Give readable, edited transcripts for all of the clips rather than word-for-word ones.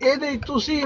ਇਹਦੇ ਤੁਸੀਂ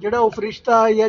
ਜਿਹੜਾ ਉਹ ਫਰਿਸ਼ਤਾ ਜਾਂ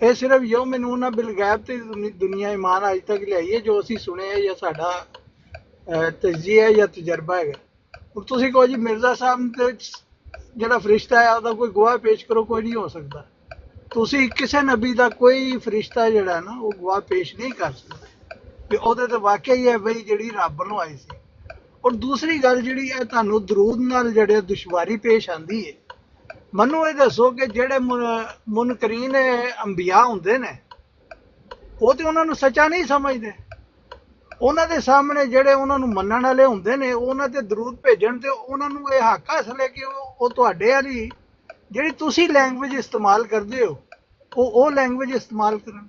ਇਹ ਸਿਰਫ ਯੋਮਨੂਨਾ ਬਿਲਗੈਬ ਤੇ ਦੁਨੀਆ ਈਮਾਨ ਅੱਜ ਤੱਕ ਲਿਆਈ ਹੈ, ਜੋ ਅਸੀਂ ਸੁਣਿਆ ਜਾਂ ਸਾਡਾ ਤਜਜ਼ੀਆ ਜਾਂ ਤਜਰਬਾ ਹੈਗਾ। ਹੁਣ ਤੁਸੀਂ ਕਹੋ ਜੀ ਮਿਰਜ਼ਾ ਸਾਹਿਬ ਤੇ ਜਿਹੜਾ ਫਰਿਸ਼ਤਾ ਹੈ ਉਹਦਾ ਕੋਈ ਗਵਾਹ ਪੇਸ਼ ਕਰੋ, ਕੋਈ ਨਹੀਂ ਹੋ ਸਕਦਾ। ਤੁਸੀਂ ਕਿਸੇ ਨਬੀ ਦਾ ਕੋਈ ਫਰਿਸ਼ਤਾ ਜਿਹੜਾ ਨਾ ਉਹ ਗਵਾਹ ਪੇਸ਼ ਨਹੀਂ ਕਰ ਸਕਦੇ ਕਿ ਉਹਦੇ ਤੇ ਵਾਕਿਆ ਹੀ ਹੈ ਬਈ ਜਿਹੜੀ ਰੱਬ ਨੂੰ ਆਈ ਸੀ। ਔਰ ਦੂਸਰੀ ਗੱਲ ਜਿਹੜੀ ਹੈ, ਤੁਹਾਨੂੰ ਦਰੂਦ ਨਾਲ ਜਿਹੜੇ ਦੁਸ਼ਵਾਰੀ ਪੇਸ਼ ਆਂਦੀ ਹੈ, ਮੈਨੂੰ ਇਹ ਦੱਸੋ ਕਿ ਜਿਹੜੇ ਮੁਨਕਰੀਨ ਅੰਬੀਆ ਹੁੰਦੇ ਨੇ ਉਹ ਤੇ ਉਹਨਾਂ ਨੂੰ ਸੱਚਾ ਨਹੀਂ ਸਮਝਦੇ। ਉਹਨਾਂ ਦੇ ਸਾਹਮਣੇ ਜਿਹੜੇ ਉਹਨਾਂ ਨੂੰ ਮੰਨਣ ਵਾਲੇ ਹੁੰਦੇ ਨੇ, ਉਹਨਾਂ ਤੇ ਦਰੂਦ ਭੇਜਣ ਤੇ ਉਹਨਾਂ ਨੂੰ ਇਹ ਹੱਕ ਹਾਸਲ ਹੈ ਕਿ ਉਹ ਤੁਹਾਡੇ ਵਾਲੀ ਜਿਹੜੀ ਤੁਸੀਂ ਲੈਂਗੁਏਜ ਇਸਤੇਮਾਲ ਕਰਦੇ ਹੋ ਉਹ ਲੈਂਗੁਏਜ ਇਸਤੇਮਾਲ ਕਰਨ।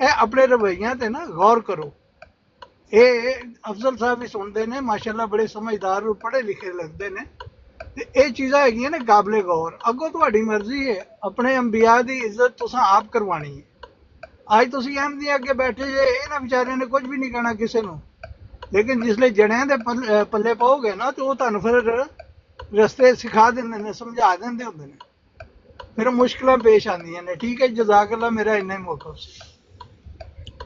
ਇਹ ਆਪਣੇ ਰਵੱਈਆਂ ਤੇ ਨਾ ਗੌਰ ਕਰੋ। ਇਹ ਅਫਜ਼ਲ ਸਾਹਿਬ ਵੀ ਸੁਣਦੇ ਨੇ, ਮਾਸ਼ਾਅੱਲਾ ਬੜੇ ਸਮਝਦਾਰ ਔਰ ਪੜ੍ਹੇ ਲਿਖੇ ਲੱਗਦੇ ਨੇ, ਤੇ ਇਹ ਚੀਜ਼ਾਂ ਹੈਗੀਆਂ ਨੇ ਕਾਬਲੇ ਗੌਰ। ਅੱਗੋਂ ਤੁਹਾਡੀ ਮਰਜ਼ੀ ਹੈ, ਆਪਣੇ ਅੰਬੀਆ ਦੀ ਇੱਜ਼ਤ ਤੁਸੀਂ ਆਪ ਕਰਵਾਣੀ ਹੈ। ਅੱਜ ਤੁਸੀਂ ਅਹਿਮਦੀ ਅੱਗੇ ਬੈਠੇ ਜੇ, ਇਹਨਾਂ ਵਿਚਾਰਿਆਂ ਨੇ ਕੁਝ ਵੀ ਨਹੀਂ ਕਹਿਣਾ ਕਿਸੇ ਨੂੰ, ਲੇਕਿਨ ਜਿਸਲੇ ਜਣਿਆਂ ਦੇ ਪੱਲੇ ਪਾਓਗੇ ਨਾ ਤੇ ਉਹ ਤੁਹਾਨੂੰ ਫਿਰ ਰਸਤੇ ਸਿਖਾ ਦਿੰਦੇ ਨੇ, ਸਮਝਾ ਦਿੰਦੇ ਹੁੰਦੇ ਨੇ, ਫਿਰ ਮੁਸ਼ਕਲਾਂ ਪੇਸ਼ ਆਉਂਦੀਆਂ ਨੇ। ਠੀਕ ਹੈ, ਜਜ਼ਾਕ ਅੱਲਾ, ਮੇਰਾ ਇੰਨਾ ਹੀ ਮੌਕਫ ਸੀ।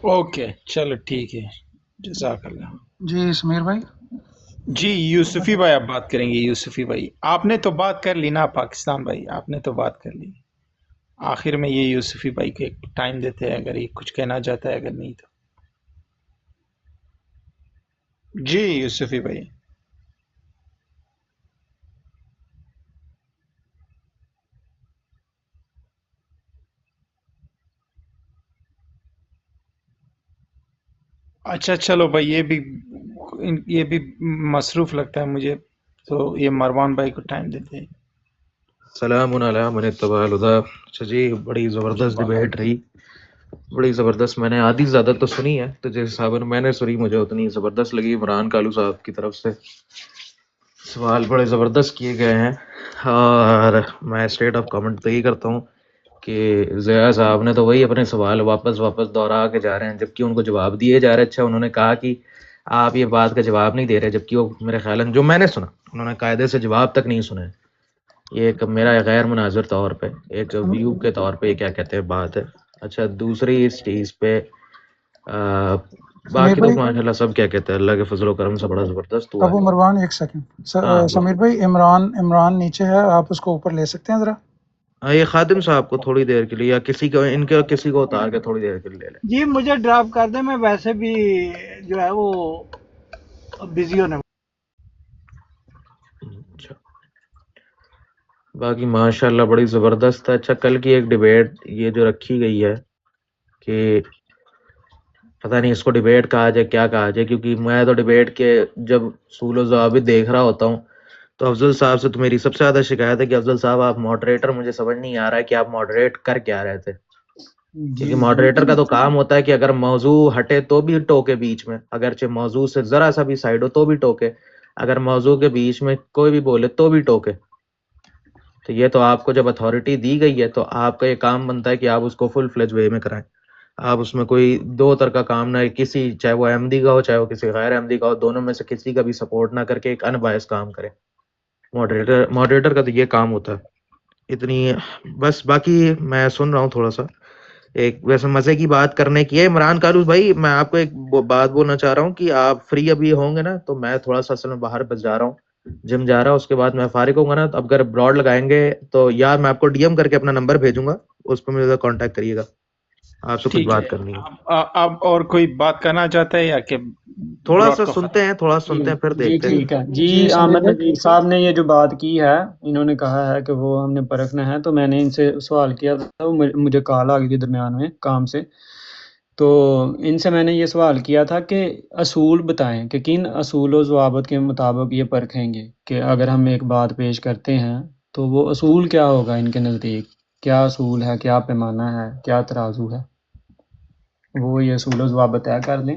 اوکے چلو ٹھیک ہے، جزاک اللہ۔ جی سمیر بھائی۔ جی یوسفی بھائی آپ بات کریں گے؟ یوسفی بھائی آپ نے تو بات کر لی نا، پاکستان بھائی آپ نے تو بات کر لی۔ آخر میں یہ یوسفی بھائی کو ایک ٹائم دیتے ہیں اگر یہ کچھ کہنا چاہتا ہے، اگر نہیں تو جی یوسفی بھائی۔ اچھا چلو بھائی، یہ بھی مصروف لگتا ہے مجھے، تو یہ مروان بھائی کو ٹائم دیتے ہیں۔ سلام علی من اتبع الہدی۔ اچھا جی، بڑی زبردست ڈیبیٹ رہی، بڑی زبردست۔ میں نے آدھی زیادہ تو سنی ہے، تو جس حساب میں نے سنی مجھے اتنی زبردست لگی۔ عمران کالو صاحب کی طرف سے سوال بڑے زبردست کیے گئے ہیں، اور میں اسٹریٹ آف کامنٹ تو یہی کرتا ہوں کہ ضیاء صاحب نے تو وہی اپنے سوال واپس دہرا کے جا رہے ہیں، جبکہ ان کو جواب دیے جا رہے۔ اچھا انہوں نے کہا کہ آپ یہ بات کا جواب نہیں دے رہے، جبکہ وہ میرے خیال جو میں نے سنا انہوں نے قاعدے سے جواب تک نہیں سنے۔ یہ ایک میرا غیر مناظر طور پہ، ایک ویو کے طور پہ یہ کیا کہتے ہیں بات ہے۔ اچھا دوسری اس چیز پہ باقی تو ماشاءاللہ سب کیا کہتے ہیں اللہ کے فضل و کرم سے بڑا زبردست ہوا ابو ہے۔ مروان ایک سیکنڈ، سمیر بھائی عمران نیچے ہے، آپ اس کو اوپر لے سکتے ہیں ذرا؟ یہ خادم صاحب کو تھوڑی دیر کے لیے، یا کسی کو ان کے کسی کو اتار کے تھوڑی دیر کے لیے لے لیں۔ جی مجھے ڈراپ کر دیں، میں ویسے بھی جو ہے وہ بزی ہونے۔ اچھا باقی ماشاءاللہ بڑی زبردست ہے۔ اچھا کل کی ایک ڈیبیٹ یہ جو رکھی گئی ہے کہ پتہ نہیں اس کو ڈیبیٹ کہا جائے کیا کہا جائے، کیونکہ میں تو ڈیبیٹ کے جب اصول و ضوابط دیکھ رہا ہوتا ہوں تو افضل صاحب سے تو میری سب سے زیادہ شکایت ہے کہ افضل صاحب آپ ماڈریٹر، مجھے سمجھ نہیں آ رہا ہے کہ آپ ماڈریٹ کر کیا رہے تھے، کیونکہ ماڈریٹر کا تو کام ہوتا ہے کہ اگر موضوع ہٹے تو بھی ٹوکے بیچ میں، اگرچہ موضوع سے ذرا سا بھی سائڈ ہو تو بھی ٹوکے، اگر موضوع کے بیچ میں کوئی بھی بولے تو بھی ٹوکے۔ تو یہ تو آپ کو جب اتھارٹی دی گئی ہے تو آپ کا یہ کام بنتا ہے کہ آپ اس کو فل فلیج وے میں کرائیں۔ آپ اس میں کوئی دو طرح کا کام نہ، کسی چاہے وہ احمدی کا ہو چاہے وہ کسی غیر احمدی کا ہو، دونوں میں سے کسی کا بھی سپورٹ نہ کر کے ایک ان بائس کام کریں۔ ماڈریٹر کا تو یہ کام ہوتا ہے۔ اتنی بس، باقی میں سن رہا ہوں تھوڑا سا ایک ویسے مزے کی بات کرنے کی ہے۔ عمران کالو بھائی میں آپ کو ایک بات بولنا چاہ رہا ہوں کہ آپ فری ابھی ہوں گے نا، تو میں تھوڑا سا اصل میں باہر بس جا رہا ہوں، جم جا رہا ہوں، اس کے بعد میں فارغ ہوں گا نا، تو اگر براڈ لگائیں گے تو یا میں آپ کو ڈی ایم کر کے اپنا نمبر بھیجوں گا، اس پہ مجھے کانٹیکٹ کریے گا، آپ سے کچھ ٹھیک بات ہے۔ کرنی ہے۔ اب اور کوئی بات کرنا چاہتا ہے یا کہ تھوڑا براڈ سا کو سنتے ہیں پھر جی دیکھتے ہیں۔ ٹھیک ہے جی۔ جی سمیر احمد بھائی۔ نذیر صاحب نے یہ جو بات کی ہے، انہوں نے کہا ہے کہ وہ ہم نے پرکھنا ہے، تو میں نے ان سے سوال کیا تھا، مجھے کال آ گئی تھی درمیان میں کام سے، تو ان سے میں نے یہ سوال کیا تھا کہ اصول بتائیں کہ کن اصول و ضوابط کے مطابق یہ پرکھیں گے کہ اگر ہم ایک بات پیش کرتے ہیں تو وہ اصول کیا ہوگا ان کے نزدیک، کیا اصول ہے، کیا پیمانہ ہے، کیا ترازو ہے، وہ یہ اصول و ضوابط طے کر دیں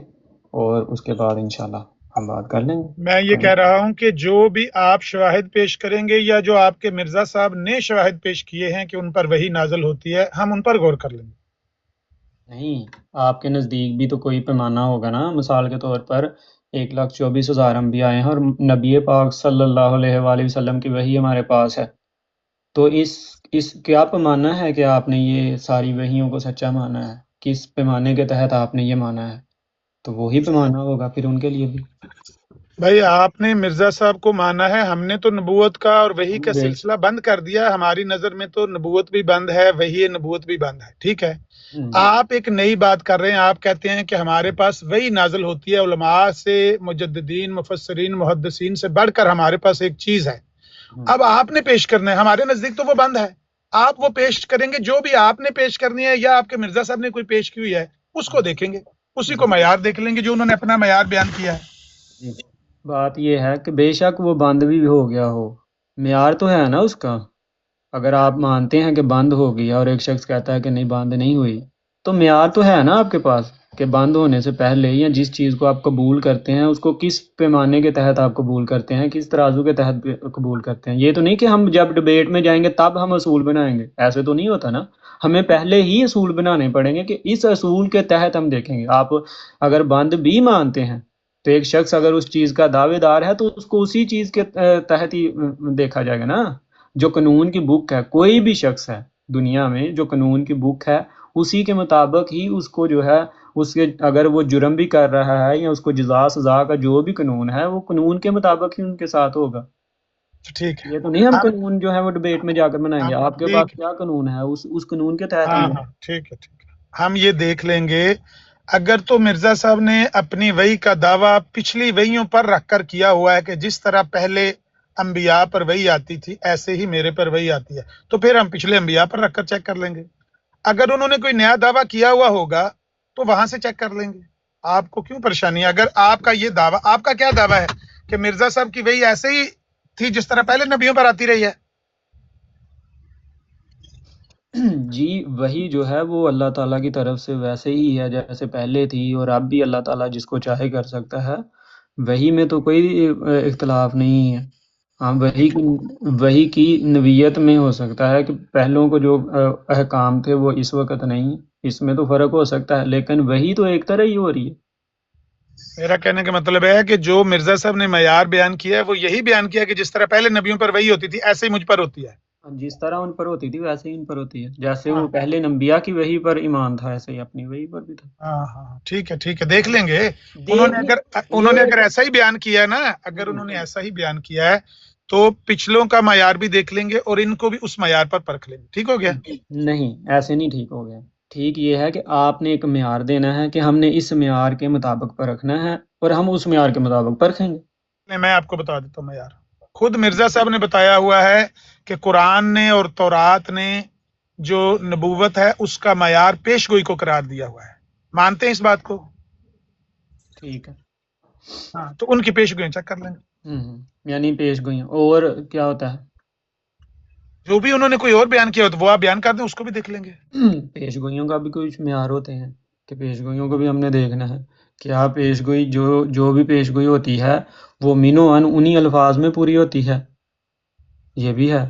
اور اس کے بعد انشاءاللہ ہم بات کر لیں گے۔ میں یہ کہہ رہا ہوں کہ جو بھی آپ شواہد پیش کریں گے یا جو آپ کے مرزا صاحب نے شواہد پیش کیے ہیں کہ ان پر وہی نازل ہوتی ہے، ہم ان پر غور کر لیں گے۔ نہیں، آپ کے نزدیک بھی تو کوئی پیمانہ ہوگا نا، مثال کے طور پر 1,24,000 انبیاء ہیں اور نبی پاک صلی اللہ علیہ وآلہ وسلم کی وحی ہمارے پاس ہے، تو اس کیا پیمانہ ہے کہ آپ نے یہ ساری وحیوں کو سچا مانا ہے، کس پیمانے کے تحت آپ نے یہ مانا ہے، تو وہی پیمانہ ہوگا پھر ان کے لیے بھی۔ بھائی آپ نے مرزا صاحب کو مانا ہے، ہم نے تو نبوت کا اور وحی کا بے- سلسلہ بند کر دیا۔ ہماری نظر میں تو نبوت بھی بند ہے، وحی نبوت بھی بند ہے، ٹھیک ہے۔ آپ ایک نئی بات کر رہے ہیں، آپ کہتے ہیں کہ ہمارے پاس وہی نازل ہوتی ہے، علماء سے، مجددین، مفسرین، محدثین سے بڑھ کر ہمارے پاس ایک چیز ہے۔ اب آپ نے پیش کرنا ہے، ہمارے نزدیک تو وہ بند ہے، آپ وہ پیش کریں گے جو بھی آپ نے پیش کرنی ہے یا آپ کے مرزا صاحب نے کوئی پیش کی ہوئی ہے، اس کو دیکھیں گے، اسی کو معیار دیکھ لیں گے جو انہوں نے اپنا معیار بیان کیا ہے۔ جی، بات یہ ہے کہ بے شک وہ بند بھی ہو گیا ہو، معیار تو ہے نا اس کا۔ اگر آپ مانتے ہیں کہ بند ہو گیا اور ایک شخص کہتا ہے کہ نہیں بند نہیں ہوئی، تو معیار تو ہے نا آپ کے پاس کہ بند ہونے سے پہلے یا جس چیز کو آپ قبول کرتے ہیں اس کو کس پیمانے کے تحت آپ قبول کرتے ہیں، کس ترازو کے تحت قبول کرتے ہیں۔ یہ تو نہیں کہ ہم جب ڈبیٹ میں جائیں گے تب ہم اصول بنائیں گے، ایسے تو نہیں ہوتا نا، ہمیں پہلے ہی اصول بنانے پڑیں گے کہ اس اصول کے تحت ہم دیکھیں گے۔ آپ اگر بند بھی مانتے ہیں تو ایک شخص اگر اس چیز کا دعوے دار ہے تو اس کو اسی چیز کے تحت ہی دیکھا جائے گا نا۔ جو قانون کی بک ہے، کوئی بھی شخص ہے دنیا میں جو قانون کی بک ہے اسی کے مطابق ہی اس کو جو ہے، اس کے اگر وہ جرم بھی کر رہا ہے یا اس کو جزا سزا کا جو بھی قانون ہے وہ قانون کے مطابق ہی ان کے ساتھ ہوگا۔ ٹھیک ہے، یہ تو نہیں ہم ہم قانون جو ہے وہ ڈبیٹ میں جا کر بنائیں گے، آپ کے پاس ٹھیک ہے، کیا قانون ہے اس قانون کے تحت ہاں ہم۔ ہاں ٹھیک ہے، ٹھیک ہے، ہم یہ دیکھ لیں گے۔ اگر تو مرزا صاحب نے اپنی وحی کا دعویٰ پچھلی وحیوں پر رکھ کر کیا ہوا ہے کہ جس طرح پہلے انبیاء پر وحی آتی تھی ایسے ہی میرے پر وحی آتی ہے، تو پھر ہم پچھلے انبیاء پر رکھ کر چیک کر لیں گے۔ اگر انہوں نے کوئی نیا دعویٰ کیا ہوا ہوگا تو وہاں سے چیک کر لیں گے۔ آپ کو کیوں پریشانی ہے؟ اگر آپ کا یہ دعویٰ، آپ کا کیا دعویٰ ہے کہ مرزا صاحب کی وحی ایسے ہی تھی جس طرح پہلے نبیوں پر آتی رہی ہے؟ جی، وہی جو ہے وہ اللہ تعالیٰ کی طرف سے ویسے ہی ہے جیسے پہلے تھی، اور اب بھی اللہ تعالیٰ جس کو چاہے کر سکتا ہے، وہی میں تو کوئی اختلاف نہیں ہے۔ ہاں، وہی کی نوعیت میں ہو سکتا ہے کہ پہلوں کو جو احکام تھے وہ اس وقت نہیں، اس میں تو فرق ہو سکتا ہے، لیکن وہی تو ایک طرح ہی ہو رہی ہے۔ میرا کہنے کا مطلب ہے کہ جو مرزا صاحب نے معیار بیان کیا ہے وہ یہی بیان کیا ہے کہ جس طرح پہلے نبیوں پر وحی ہوتی تھی ایسے ہی مجھ پر ہوتی ہے۔ جس طرح ان پر ہوتی تھی ویسے ہی ان پر ہوتی ہے، جیسے ہاں وہ پہلے انبیاء کی وحی پر ایمان تھا ایسے ہی اپنی وحی پر بھی تھا۔ ہاں ہاں ٹھیک ہے، ٹھیک ہے، دیکھ لیں گے۔ دیکھ انہوں نے یہ اگر ایسا ہی بیان کیا ہے نا، اگر انہوں نے ایسا ہی بیان کیا ہے تو پچھلوں کا معیار بھی دیکھ لیں گے اور ان کو بھی اس معیار پر پرکھ لیں گے۔ ٹھیک ہو گیا؟ نہیں، ایسے نہیں ٹھیک ہو گیا۔ ٹھیک یہ ہے کہ آپ نے ایک معیار دینا ہے کہ ہم نے اس معیار کے مطابق پرکھنا ہے اور ہم اس معیار کے مطابق پرکھیں گے۔ میں آپ کو بتا دیتا ہوں معیار۔ خود مرزا صاحب نے بتایا ہوا ہے کہ قرآن نے اور تورات نے جو نبوت ہے اس کا معیار پیش گوئی کو قرار دیا ہوا ہے۔ مانتے ہیں اس بات کو؟ ٹھیک ہے۔ ہاں، تو ان کی پیش گوئیاں چیک کر لیں گے۔ یعنی پیش گوئیاں، اور کیا ہوتا ہے؟ جو بھی انہوں نے کوئی اور بیان کیا ہو تو وہ آپ بیان کر دیں، اس کو بھی دیکھ لیں گے۔ پیش گوئیوں کا بھی کچھ معیار ہوتے ہیں کہ پیش گوئیوں کو بھی ہم نے دیکھنا ہے کہ آپ پیش گوئی جو بھی پیش گوئی ہوتی ہے وہ من و عن انہی الفاظ میں پوری ہوتی ہے، یہ بھی ہے۔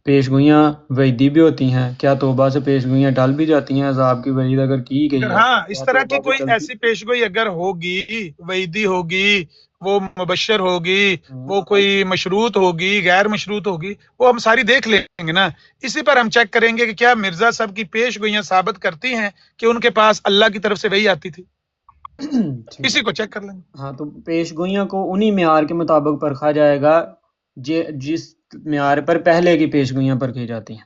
پیش گوئیاں وعیدی بھی ہوتی ہیں، کیا توبہ سے پیش گوئیاں ڈال بھی جاتی ہیں؟ عذاب کی وعید اگر کی گئی ہے ہاں، اس کیا طرح کی توبہ سے کوئی چلتی؟ ایسی پیش گوئی اگر ہوگی، وعیدی ہوگی، وہ مبشر ہوگی، وہ کوئی مشروط ہوگی، غیر مشروط ہوگی، وہ ہم ساری دیکھ لیں گے نا۔ اسی پر ہم چیک کریں گے کہ کیا مرزا صاحب کی پیش گوئیاں ثابت کرتی ہیں کہ ان کے پاس اللہ کی طرف سے وحی آتی تھی۔ ٹھیک اسی ہے۔ کو چیک کر لیں گے۔ ہاں، تو پیش گوئیاں کو انہی معیار کے مطابق پرکھا جائے گا جس معیار پر پہلے کی پیش گوئیاں پرکھی جاتی ہیں،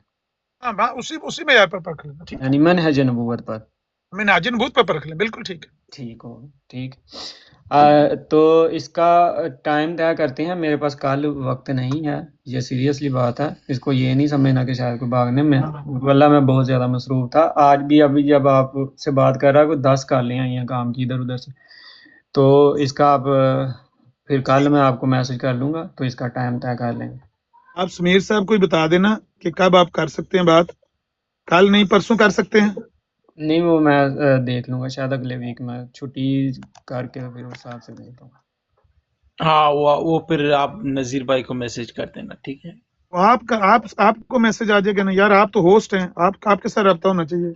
ہاں، اسی معیار پر پرکھ لیں گے۔ ٹھیک ہے، یعنی منہج نبوت پر۔ ہمیں ناجن بھوت پہ پرکھ لیں، بالکل ٹھیک ہے. ٹھیک ہو ٹھیک. تو اس کا ٹائم طے کرتے ہیں. میرے پاس کل وقت نہیں ہے، یہ سیریسلی بات ہے. اس کو یہ نہیں سمجھنا کہ شاید کوئی بھاگنے میں، واللہ میں بہت زیادہ مصروف تھا. آج بھی ابھی جب آپ سے بات کر رہا کوئی 10 کالیں آئی ہیں کام کی ادھر ادھر سے، تو اس کا آپ پھر کل میں آپ کو میسج کر لوں گا، تو اس کا ٹائم طے کر لیں گے. آپ سمیر صاحب کو بتا دینا کہ کب آپ کر سکتے ہیں بات. کل نہیں پرسوں کر سکتے ہیں. نہیں وہ میں دیکھ لوں گا، شاید اگلے ویک میں چھٹی کر کے پھر اس حساب سے دیکھتا ہوں. ہاں وہ پھر آپ نذیر بھائی کو میسج کر دینا، ٹھیک ہے. آپ کو میسج آ جائے گا نا یار، آپ تو ہوسٹ ہیں، آپ کے ساتھ رابطہ ہونا چاہیے.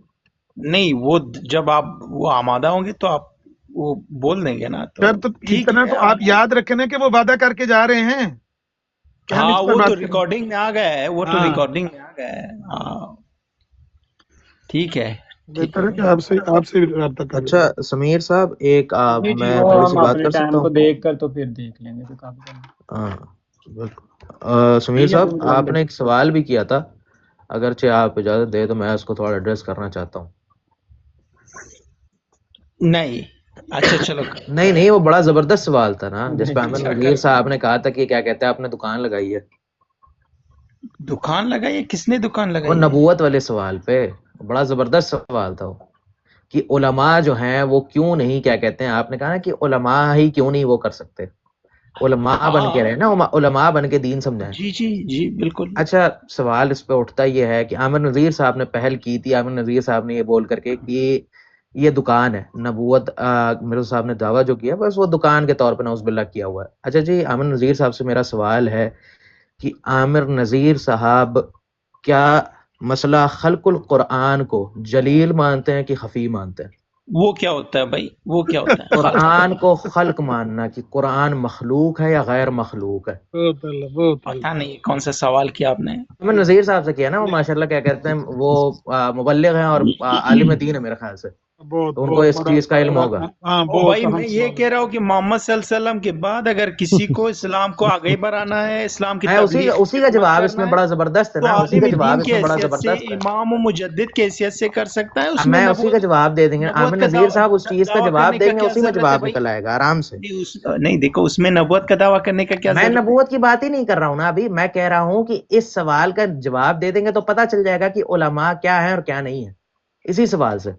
نہیں وہ جب آپ وہ آمادہ ہوں گے تو آپ وہ بول دیں گے نا، تو جب تو ٹھیک اتنا ہے. تو آپ یاد رکھیں نا کہ وہ وعدہ کر کے جا رہے ہیں کہ ہم ہاں اس پر وہ بات تو کریں. ریکارڈنگ میں آ گیا ہے، وہ تو ہاں ریکارڈنگ میں آ گیا ہے. ہاں ٹھیک ہے. ٹھیک بہتر ہے ہے کہ بھائی. آپ سے رابطہ کر لیں. اچھا سمیر صاحب، ایک جی جی میں وہ تھوڑی سی ہم بات اپنے کر سکتا ٹائم کو ہوں؟ دیکھ کر تو پھر دیکھ لیں گے پھر کام کریں گے. ہاں بالکل. سمیر ٹھیک ہے صاحب، بن کلام آپ بھائی. نے ایک سوال بھی کیا تھا، اگرچہ آپ اجازت دے تو میں اس کو تھوڑا ایڈریس کرنا چاہتا ہوں. نہیں اچھا چلو نہیں نہیں، وہ بڑا زبردست سوال تھا نا، جس پہ عامر اچھا نذیر صاحب نے کہا تھا کہ کیا کہتے ہیں آپ نے دکان لگائی ہے. دکان لگائی ہے؟ کس نے دکان وہ لگائی ہے؟ نبوت والے سوال پہ بڑا زبردست سوال تھا وہ، کہ علماء جو ہیں وہ کیوں نہیں، کیا کہتے ہیں آپ نے کہا نا کہ علماء ہی کیوں نہیں وہ کر سکتے، علماء بن کے رہے نا، علماء بن کے دین سمجھائیں. جی جی جی بالکل. اچھا سوال اس پہ اٹھتا یہ ہے کہ عامر نذیر صاحب نے پہل کی تھی، عامر نذیر صاحب نے یہ بول کر کے کہ یہ دکان ہے نبوت، مرزا صاحب نے دعویٰ جو کیا بس وہ دکان کے طور پہ نعوذ باللہ کیا ہوا ہے. اچھا جی، عامر نذیر صاحب سے میرا سوال ہے کہ عامر نذیر صاحب کیا مسئلہ خلق القرآن کو جلیل مانتے ہیں کہ خفی مانتے ہیں؟ وہ کیا ہوتا ہے بھائی؟ وہ کیا ہوتا ہے قرآن کو خلق ماننا، کہ قرآن مخلوق ہے یا غیر مخلوق ہے. پتہ نہیں کون سا سوال کیا آپ نے. عامر نذیر صاحب سے کیا نا، وہ ماشاءاللہ کیا کہتے ہیں وہ مبلغ ہیں اور عالم دین ہے میرے خیال سے، تو ان کو اس چیز کا علم ہوگا. بھائی میں یہ کہہ رہا ہوں کہ محمد صلی اللہ علیہ وسلم کے بعد اگر کسی کو اسلام کو آگے بڑھانا ہے، اسلام کی تبلیغ اسی کا جواب اس میں بڑا زبردست ہے تو نا، اسی کا عالم جواب دین اس کی میں بڑا حیثیت سے، زبردست ہے. امام و مجدد کی حیثیت سے کر سکتا ہے. اس میں میں اسی کا جواب دے دیں گے، عامر نبوت کا نذیر صاحب اس چیز کا دعویٰ جواب کرنے دیں کا گے، کیا اسی میں ضرورت ہے جواب بھائی؟ نکل آئے گا آرام سے. نہیں دیکھو اس میں نبوت کا دعویٰ کرنے کا کیا میں ضرورت ہے؟ نبوت کی بات ہی نہیں کر رہا ہوں نا ابھی، میں کہہ رہا ہوں کہ اس سوال کا جواب دے دیں گے تو پتہ چل جائے گا کہ علماء کیا ہیں اور کیا نہیں ہے، اسی سوال سے.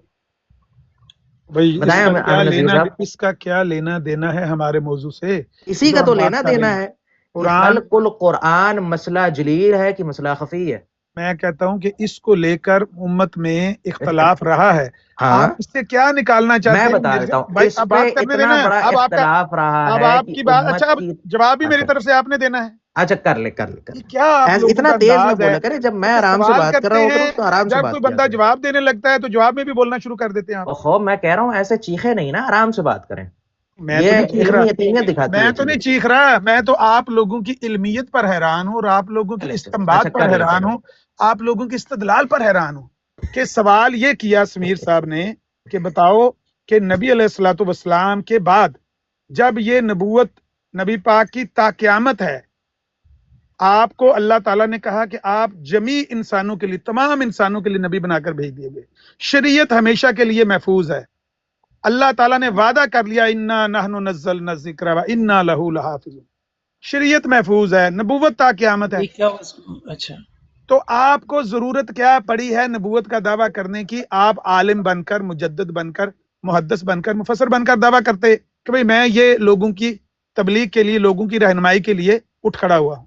بھائی بتائیں عامر نذیر صاحب. اس کا کیا لینا دینا ہے ہمارے موضوع سے؟ اسی جو کا ہم تو بات لینا کر رہے دینا ہیں ہے کہ قرآن. خلق القرآن مسئلہ جلیل ہے کہ مسئلہ خفی ہے. میں کہتا ہوں کہ اس کو لے کر امت میں اختلاف رہا ہے. ہاں آپ اس سے کیا نکالنا چاہتے میں ہیں بتا دیتا ہوں، بھائی؟ اس اب پہ بات کرنے اتنا دینا ہے. بڑا اب آپ کا، اختلاف رہا اب ہے آپ کہ کی بات، امت اچھا اب کی. جواب بھی میری اچھا طرف سے آپ نے دینا ہے. اچھا کر لے کر لے. یہ کیا آپ لوگوں اتنا کا تیز نہ انداز ہے؟ بولا کرے، جب میں اچھا آرام سے سوال بات کر رہا کرتے ہوتا ہیں، ہوں تو آرام سے جب بات کوئی کیا بندہ کریں. جواب دینے لگتا ہے تو جواب میں بھی بولنا شروع کر دیتے ہیں آپ. اوہو میں کہہ رہا ہوں ایسے چیخے نہیں نا، آرام سے بات کریں. میں تو یہ نہیں چیخ رہا، علمی یقینیت دکھاتی میں ہے تو نہیں چیز. چیخ رہا، میں تو آپ لوگوں کی علمیت پر حیران ہوں اور آپ لوگوں کے اچھا استنباط پر کر لے حیران چلو. ہوں، آپ لوگوں کے استدلال پر حیران ہوں. کہ سوال یہ کیا سمیر صاحب نے کہ بتاؤ کہ نبی علیہ الصلوۃ والسلام کے بعد جب یہ نبوت نبی پاک کی تا قیامت ہے، آپ کو اللہ تعالیٰ نے کہا کہ آپ جمیع انسانوں کے لیے، تمام انسانوں کے لیے نبی بنا کر بھیج دیے گئے، شریعت ہمیشہ کے لیے محفوظ ہے. اللہ تعالیٰ نے وعدہ کر لیا انا نحن نزلنا الذکر وانا لہ لحافظون، شریعت محفوظ ہے، نبوت تا قیامت ہے. اچھا تو آپ کو ضرورت کیا پڑی ہے نبوت کا دعویٰ کرنے کی؟ آپ عالم بن کر، مجدد بن کر، محدث بن کر، مفسر بن کر دعویٰ کرتے کہ بھئی میں یہ لوگوں کی تبلیغ کے لیے، لوگوں کی رہنمائی کے لیے اٹھ کھڑا ہوا ہوں.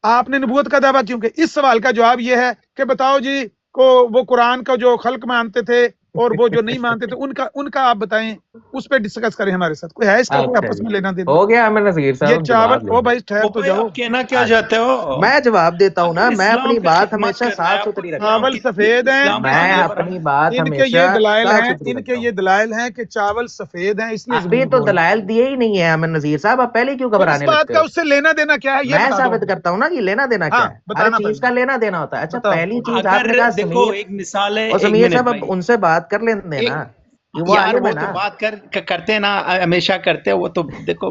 آپ نے نبوت کا دعویٰ کیوں کہ اس سوال کا جواب یہ ہے کہ بتاؤ جی کو وہ قرآن کا جو خلق مانتے تھے اور وہ جو نہیں مانتے تھے ان کا آپ بتائیں، اس پہ ڈسکس کریں ہمارے ساتھ. کوئی ہے اس کا کوئی اچھا آپس جی میں لینا دینا؟ ہو گیا عامر نذیر یہ صاحب، چاول، جواب لیں او گے. بھائی ٹھہر تو جاؤ. آپ کہنا کیا چاہتے ہو؟ میں جواب دیتا ہوں نا، اگر میں اسلام اپنی کی بات خدمت ہمیشہ کرنا ہے، صاف آپ کو ستھری رکھتا ہوں. اسلام چاول کی سفید ہیں، اسلام میں آگے اپنی بڑھانا بات ان کے ہمیشہ یہ دلائل صاف ہیں، ستھری ان رکھتا کے ہوں. یہ دلائل ہیں کہ چاول سفید ہیں اس لیے ابھی زمین تو گول ہے. دلائل دیے ہی نہیں ہے عامر نذیر صاحب، آپ پہلے کیوں تو اس گھبرانے بات لگتے کا ہو؟ اس سے لینا دینا کیا ہے یہ میں بتا دو. ثابت کرتا ہوں نا کہ لینا دینا ہاں کیا ہے، ہر بتانا چیز کا پہلے، لینا دینا ہوتا ہے. اچھا بتاؤ. پہلی چیز آپ نے اگر کہا دیکھو سمیر، ایک مثال ہے، اور ایک سمیر منٹ صاحب اب بھائی، ان سے بات کر لیتے ہیں نا، کہ وہ یار عالم وہ ہے تو نا. بات کرتے ہیں نا، ہمیشہ کرتے ہیں وہ تو. دیکھو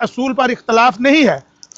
اصول پر اختلاف نہیں ہے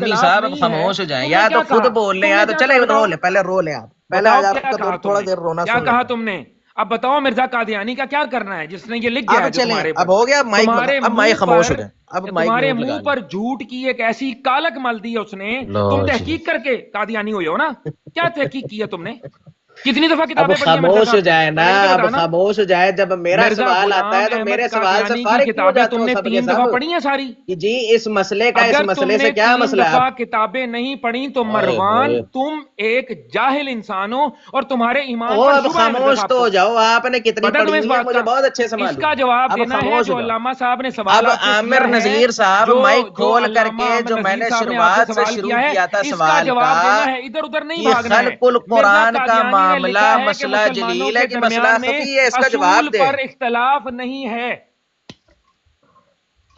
نازمی صاحب اب خاموش ہو جائیں، یا تو خود بول لیں یا تو چلے رو لیں، پہلے رو لیں آپ، پہلے آج آپ کا تھوڑا دیر رونا کیا کہا تم نے؟ اب بتاؤ مرزا قادیانی کا کیا کرنا ہے جس نے یہ لکھ دیا ہے جو تمہارے اب ہو گیا مائک، اب مائک خاموش ہو گیا، اب تمہارے منہ پر جھوٹ کی ایک ایسی کالک مل دی ہے اس نے، تم تحقیق کر کے قادیانی ہوئے ہو نا، کیا تحقیق کی ہے تم نے؟ کتنی دفعہ کتابیں پڑھی ہیں؟ خاموش ہو جائے نا، اب خاموش ہو جائے، جب میرا سوال آتا ہے تو میرے سوال سے فارغ کتابیں تم نے 3 دفعہ پڑھی ہیں ساری کہ جی اس مسئلے کا، اس مسئلے سے کیا مسئلہ ہے؟ اگر تم نے 3 دفعہ کتابیں نہیں پڑھی تو مروان تم ایک جاہل انسان ہو اور تمہارے ایمان پر شبہ ہے۔ خاموش تو ہو جاؤ، آپ نے کتنی پڑھی ہے مجھے بہت اچھے سے معلوم۔ اس کا جواب دینا ہے جو علامہ صاحب نے سوال اب عامر نذیر صاحب مائک کھول کر کے جو میں نے شروعات سے شروع کیا تھا سوال کا، ادھر ادھر نہیں بھاگنا ہے۔ خلق القرآن کا معاملہ مسئلہ جلیل ہے کہ مسئلہ خفی ہے، اس کا جواب دے۔ پر اختلاف نہیں ہے۔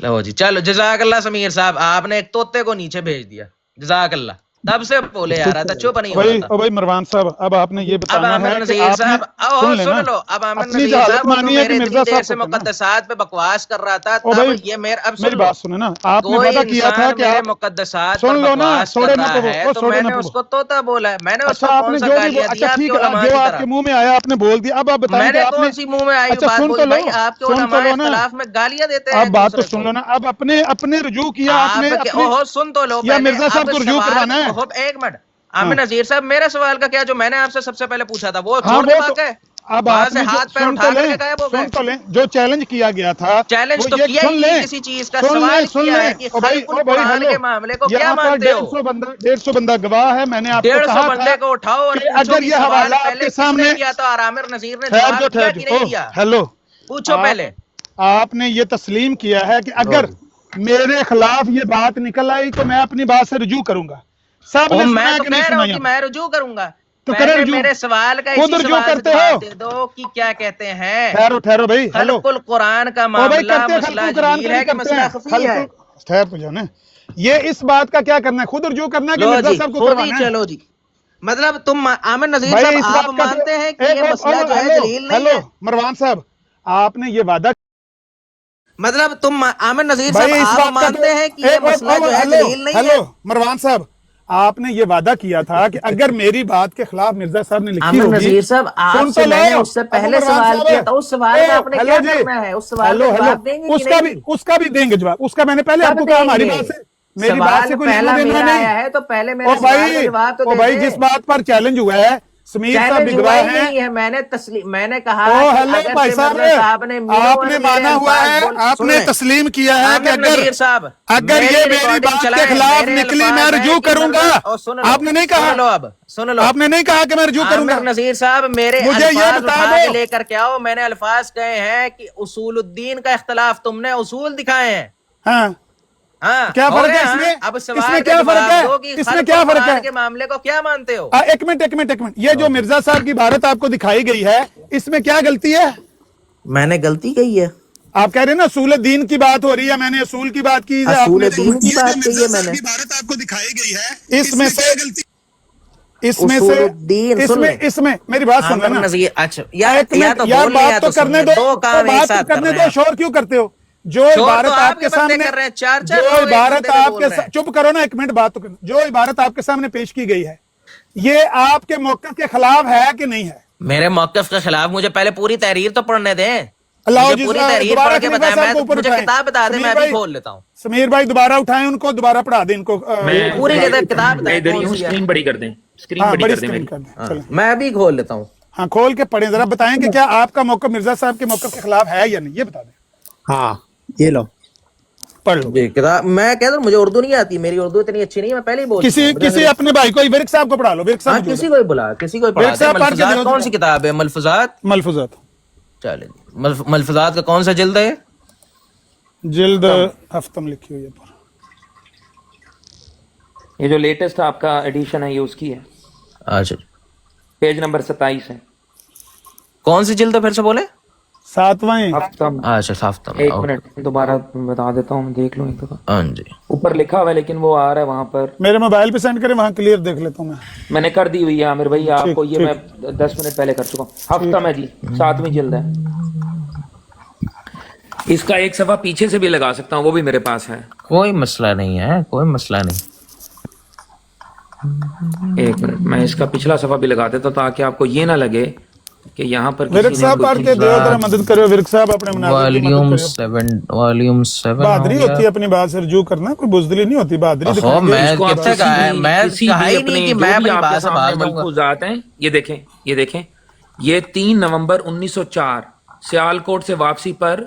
لو جی چلو، جزاک اللہ سمیر صاحب، آپ نے ایک طوطے کو نیچے بھیج دیا، جزاک اللہ، تب سے بولے آ رہا تھا، چپ نہیں ہو رہا تھا۔ بھائی مروان صاحب اب آپ نے یہ بتانا ہے کہ نذیر صاحب سن لو، اب عامر نذیر صاحب میرے اتنی دیر سے مقدسات پہ بکواس کر رہا تھا، تب یہ میری بات سنیں نا، آپ نے وعدہ کیا تھا کہ میرے مقدسات پر بکواس کر رہا ہے تو میں نے اس کو طوطا بولا ہے، میں نے اس کو کون سا گالیاں دیا آپ کے علماء کی جو آپ کے منہ میں آیا آپ نے بول دیا، اب آپ بتائیں میں نے کون سی منہ میں آئی بات بولی؟ بھائی آپ کے علماء اختلاف میں گالیاں دیتے ہیں، آپ بات تو سن لو نا، اب اپنے رجوع کیا آپ نے، سن تو لو یا مرزا صاحب کو رجوع کروانا ہے؟ ایک منٹ عامر نذیر صاحب، میرے سوال کا کیا جو میں نے آپ سے سب سے پہلے پوچھا تھا وہ چھوڑ کے بھاگ گئے؟ اب آپ نے سن تو لیں جو چیلنج کیا گیا تھا، چیلنج تو کیا ہی کسی چیز کا سوال کیا ہے کہ خلق القرآن کے معاملے کو کیا مانتے ہو؟ 150 بندہ گواہ ہے، میں نے آپ کو کہا 150 بندے کو اٹھاؤ اور اگر یہ حوالہ آپ کے سامنے کیا تو عامر نذیر نے جواب دیا کہ نہیں دیا؟ ہیلو پوچھو پہلے، آپ نے یہ تسلیم کیا ہے کہ اگر میرے خلاف یہ بات نکل آئی تو میں اپنی بات سے رجوع کروں گا؟ سب نے میں تو کہہ رہا ہوں کہ میں رجوع کروں گا، تو کرے میرے سوال کا خود رجوع کرتے ہو دو کہ کیا کہتے ہیں؟ ٹھہرو بھائی، خلق القرآن کا معاملہ مسئلہ جلیل ہے کہ مسئلہ خفی ہے؟ ٹھہر تو جانا، یہ اس بات کا کیا کرنا ہے؟ خود رجوع کرنا ہے کہ مرزا صاحب کو کروانا ہے؟ چلو جی، مطلب تم عامر نذیر صاحب آپ مانتے ہیں کہ یہ مسئلہ جو ہے جلیل نہیں ہے؟ مروان صاحب آپ نے یہ وعدہ، مطلب تم عامر نذیر صاحب آپ مانتے ہیں کہ یہ مسئلہ جو ہے جلیل نہیں ہے؟ مروان صاحب آپ نے یہ وعدہ کیا تھا کہ اگر میری بات کے خلاف مرزا صاحب نے لکھی ہوگی، نذیر صاحب آپ سے میں نے اس سے پہلے سوال کیا تھا، اس سوال کا آپ نے کیا کرنا ہے؟ اس سوال کا جواب دیں گے کہ نہیں؟ اس کا بھی دیں گے جواب، اس کا میں نے پہلے آپ کو کہا ہماری بات سے، میری بات سے کوئی پہلا میرا آیا ہے تو پہلے میرے سوال کا جواب تو دے دیں۔ بھائی جس بات پر چیلنج ہوا ہے سمیر صاحب بھی گواہ ہیں، میں نے کہا بھائی صاحب آپ نے مانا ہوا ہے، آپ نے تسلیم کیا ہے کہ اگر یہ میری بات کے خلاف نکلی میں رجوع کروں گا۔ آپ نے نہیں کہا، سن لو، آپ نے نہیں کہا کہ میں رجوع کروں گا۔ نذیر صاحب میرے مجھے یہ الفاظ بتا اٹھا کے دو، لے کر کے آؤ، میں نے الفاظ کہے ہیں کہ اصول الدین کا اختلاف، تم نے اصول دکھائے ہیں۔ ہاں کیا فرق ہے اس میں؟ اب اس میں سوال کیا فرق ہے؟ اس میں کیا فرق ہے کے معاملے کو کیا مانتے ہو؟ ایک منٹ، یہ جو مرزا صاحب کی عبارت آپ کو دکھائی گئی ہے اس میں کیا غلطی ہے؟ میں نے غلطی کہی ہے؟ آپ کہہ رہے ہیں نا اصول دین کی بات ہو رہی ہے، میں نے اصول کی بات کی ہے، اصول دین کی بات کہی ہے میں نے، عبارت آپ کو دکھائی گئی ہے، اس میں سے اس میں میری بات سن نا، اچھا یار بات تو کرنے دو، بات کرنے دو، شور کیوں کرتے ہو؟ جو عبارت آپ کے سامنے، جو عبارت آپ کے، چپ کرو نا ایک منٹ، بات تو کرنا، جو عبارت آپ کے سامنے پیش کی گئی ہے یہ آپ کے موقف کے خلاف ہے کہ نہیں ہے؟ میرے موقف کے خلاف مجھے پہلے پوری تحریر تو پڑھنے دیں، پوری تحریر پڑھ کے بتائیں، مجھے کتاب بتا دیں، میں بھی کھول لیتا ہوں۔ سمیر بھائی دوبارہ اٹھائیں ان کو، دوبارہ پڑھا دیں ان کو، پوری کتاب اسکرین بڑی کر دیں، میں ابھی کھول لیتا ہوں۔ ہاں کھول کے پڑھیں ذرا، بتائیں کہ کیا آپ کا موقف مرزا صاحب کے موقف کے خلاف ہے یا نہیں، یہ بتا دیں۔ ہاں یہ لو پڑھ لو کتاب، میں کہتا ہوں مجھے اردو نہیں آتی، میری اردو اتنی اچھی نہیں ہے، میں پہلے ہی بول کسی اپنے بھائی کو ورک صاحب کو پڑھا لو، ورک صاحب کسی کو بلا، کسی کو پڑھا دیں۔ ملفوظات کون سی کتاب ہے؟ ملفوظات چلیں، ملفوظات کا کون سا جلد ہے؟ جلد ہفتم لکھی ہوئی ہے پر، یہ جو لیٹسٹ آپ کا ایڈیشن ہے یہ اس کی ہے، اچھا پیج نمبر 27 ہے۔ کون سی جلد ہے پھر سے بولے؟ 7واں۔ اچھا 7واں، ایک منٹ دوبارہ بتا دیتا ہوں، دیکھ لوں ایک دفعہ۔ ہاں جی اوپر لکھا ہوا ہے لیکن وہ آ رہا ہے وہاں پر، میرے موبائل پہ سینڈ کریں، وہاں کلیئر دیکھ لیتا ہوں میں نے کر دی ہوئی ہے عامر بھائی آپ کو، یہ میں 10 منٹ پہلے کر چکا ہوں۔ ہفتہ میں جی 7ویں جلد ہے، اس کا ایک صفحہ پیچھے سے بھی لگا سکتا ہوں، وہ بھی میرے پاس ہے، کوئی مسئلہ نہیں ہے، کوئی مسئلہ نہیں۔ ایک منٹ میں اس کا پچھلا صفحہ بھی لگا دیتا ہوں تاکہ آپ کو یہ نہ لگے کہ یہاں پر ورک کسی نے صاحب پڑھ کے دیو ذرا مدد کرو، ورک صاحب اپنے مناظر کی مدد کرو. والیوم 7 بہادری ہوتی ہے اپنی بات سے رجوع کرنا، کوئی بزدلی نہیں ہوتی، بہادری دکھائیں گے. میں اس کو آپ کتنے کسی کہا ہے، بھی میں کسی کہا بھی ہی نہیں اپنے کہ جو میں بھی اپنی آپ کے بات سے سامنے باز دوں گا. ملفوظات ہیں، یہ دیکھیں یہ دیکھیں، یہ 3 نومبر 1904 سیالکوٹ سے واپسی پر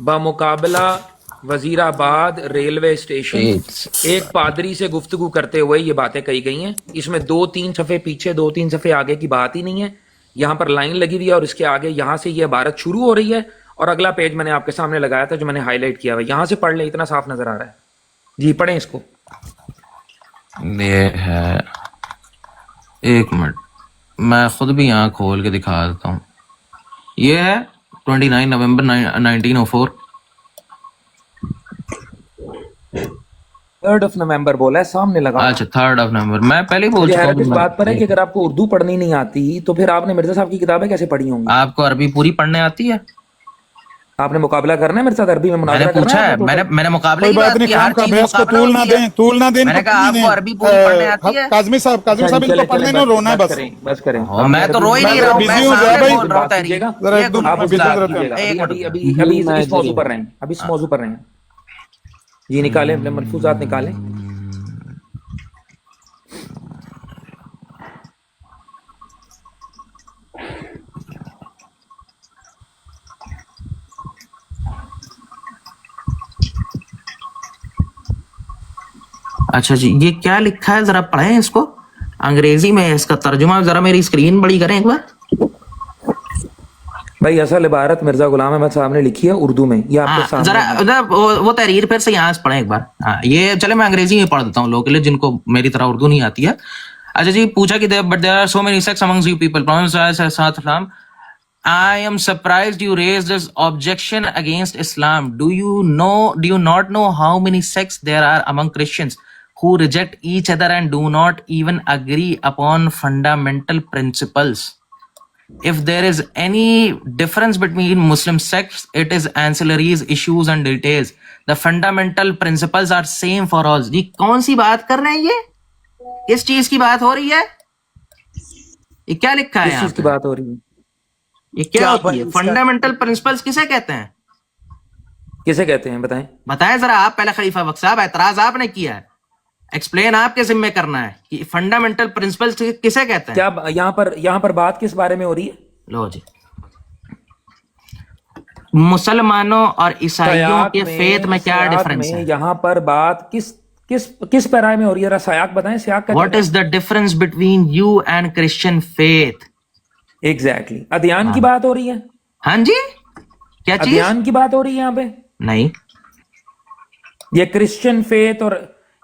بمقابلہ وزیر آباد ریلوے اسٹیشن ایک پادری سے گفتگو کرتے ہوئے یہ باتیں کہی گئی ہیں. اس میں 2-3 صفحے پیچھے 2-3 صفحے آگے کی بات ہی نہیں ہے. یہاں پر لائن لگی ہوئی ہے اور اس کے آگے یہاں سے یہ عبارت شروع ہو رہی ہے اور اگلا پیج میں نے آپ کے سامنے لگایا تھا جو میں نے ہائی لائٹ کیا ہوا ہے. یہاں سے پڑھ لیں، اتنا صاف نظر آ رہا ہے. جی پڑھیں اس کو. یہ ہے، ایک منٹ میں خود بھی یہاں کھول کے دکھا دیتا ہوں. یہ ہے 29 نومبر 1904. 3 نومبر بولا ہے، سامنے لگا. اچھا 3 نومبر، میں پہلے ہی بول مجھے چکا حیرت اس ہوں. بات پر ہے کہ اگر آپ کو اردو پڑھنی نہیں آتی تو پھر آپ نے مرزا صاحب کی کتابیں کیسے پڑھی ہوں گی؟ آپ کو عربی پوری پڑھنے آتی ہے؟ آپ نے مقابلہ کرنا ہے میرے ساتھ عربی میں، میں نے مناظرہ کرنا پوچھا ہے، آپ نے میں نے مقابلے کوئی کی بات بات نہیں، کی. ہر خام کا چیز بحث کو مقابلہ طول نہ ہوتی ہے. دیں، طول نہ دیں. میں نے کہا آپ کو عربی پوری پڑھنے آتی ہے؟ کاظمی صاحب ان کو پڑھنے نہ رونا ہے بس. بس کریں. میں تو رو ہی نہیں رہا ہوں، میں سامنے بول رہا ہوں تحریر. ذرا یہ ایک دو کچھ منٹ گفتاخ ضرورت ہے. ہے. ایک منٹ ابھی اس موضوع پر رہیں، ابھی اس موضوع پر رہیں. جی نکالیں اپنے ملفوظات نکالیں. اچھا جی، یہ کیا لکھا ہے ذرا پڑھیں اس کو انگریزی میں، اس کا ترجمہ ذرا میری اسکرین بڑی کریں ایک بار. بھائی اصل عبارت مرزا غلام احمد صاحب نے لکھی ہے اردو میں، یہ آپ کے ذرا سامنے وہ تحریر پھر سے یہاں سے پڑھیں ایک بار. ہاں یہ چلے میں انگریزی میں پڑھ دیتا ہوں لوگوں کے لیے جن کو میری طرح اردو نہیں آتی ہے. اچھا جی، پوچھا کہ but there are so many sects amongst you people. I am surprised you raised this objection against Islam. Do you not know how many sects there are among Christians who reject each other and do not even agree upon fundamental principles? If there is any difference between Muslim sects, it is ancillaries, issues and details. The fundamental principles are same for all. یہ کون سی بات کر رہے ہیں؟ یہ کس چیز کی بات ہو رہی ہے؟ یہ کیا لکھا ہے کس یہاں چیز کی پہ؟ بات ہو رہی ہے؟ یہ کیا ہوتی ہے؟ فنڈامنٹل پرنسپلز کسے کہتے ہیں؟ کسے کہتے ہیں بتائیں؟ بتائیں ذرا آپ. پہلے خلیفہ بخش صاحب اعتراض آپ نے کیا ہے، ایکسپلین آپ کے ذمہ کرنا ہے کہ فنڈامنٹل پرنسپلز کسے کہتے ہیں. کیا یہاں پر بات کس بارے میں ہو رہی ہے؟ لو جی، مسلمانوں اور عیسائیوں کے فیتھ میں کیا ڈفرنس ہے؟ یہاں پر بات کس پیرائے میں ہو رہی ہے؟ سیاق بتائیں، سیاق کا what is the difference between you and Christian faith? Exactly ادیان کی بات ہو رہی ہے. ہاں جی، کیا چیز؟ ادیان کی بات ہو رہی ہے یہاں پہ؟ نہیں، یہ کرسچن فیتھ اور